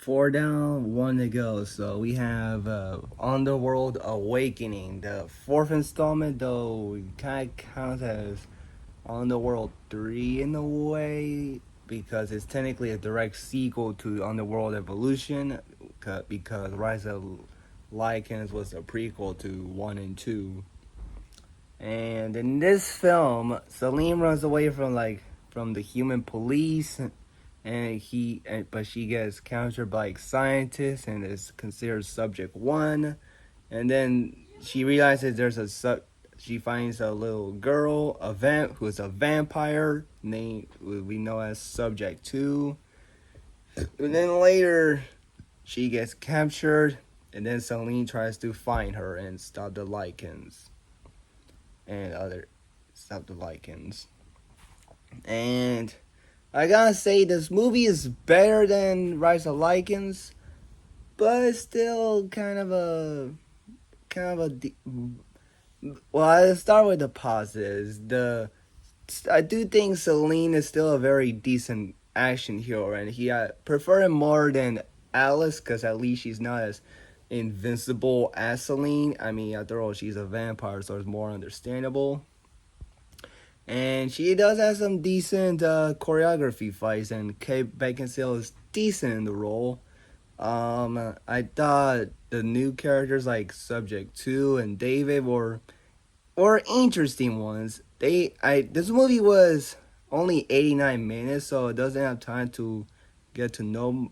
Four down, one to go. So we have Underworld Awakening, the fourth installment, though it kind of counts as Underworld 3 in a way because it's technically a direct sequel to Underworld Evolution because Rise of Lycans was a prequel to 1 and 2. And in this film, Salim runs away from the human police, but she gets captured by scientists and is considered subject one. And then she realizes she finds a little girl, who's a vampire named we know as subject two. And then later, she gets captured, and then Celine tries to find her and stop the Lycans and other stop the Lycans. And I gotta say, this movie is better than Rise of Lycans, but it's still kind of a. Well, I'll start with the positives. I do think Celine is still a very decent action hero, and I prefer him more than Alice because at least she's not as invincible as Celine. I mean, after all, she's a vampire, so it's more understandable. And she does have some decent choreography fights, and Kate Beckinsale is decent in the role. I thought the new characters like Subject Two and David were interesting ones. This movie was only 89 minutes, so it doesn't have time to get to know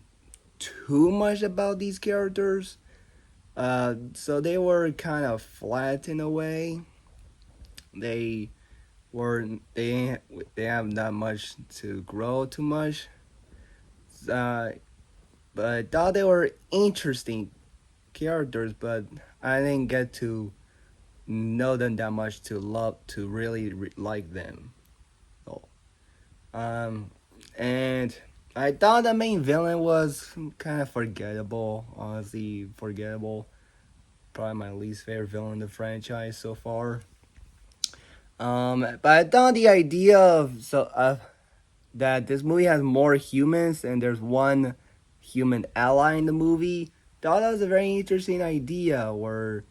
too much about these characters. So they were kind of flat in a way. They were they have not much to grow too much. Uh, but I thought they were interesting characters, but I didn't get to know them that much to really like them. So, um, and I thought the main villain was kind of forgettable. Honestly, forgettable. Probably my least favorite villain in the franchise so far. But I thought the idea that this movie has more humans and there's one human ally in the movie. Thought that was a very interesting idea where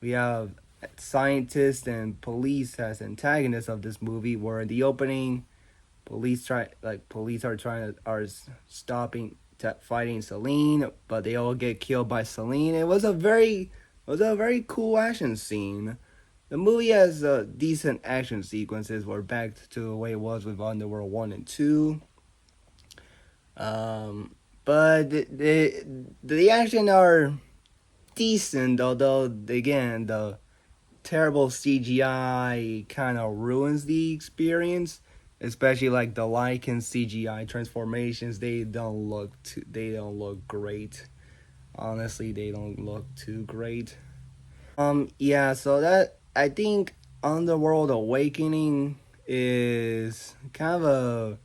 we have scientists and police as antagonists of this movie. Where in the opening, police are stopping fighting Celine, but they all get killed by Celine. It was a very cool action scene. The movie has decent action sequences. We're back to the way it was with Underworld 1 and 2. But the action are decent, although, again, the terrible CGI kind of ruins the experience. Especially like the Lycan CGI transformations, they don't look great. Honestly, they don't look too great. Yeah, so that I think Underworld Awakening is kind of a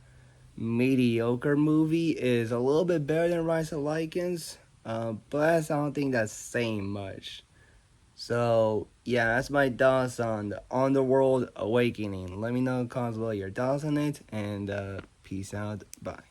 mediocre movie. Is a little bit better than Rise of Lycans, but I don't think that's saying much. So yeah, that's my thoughts on the Underworld Awakening. Let me know in the comments below your thoughts on it, and peace out. Bye.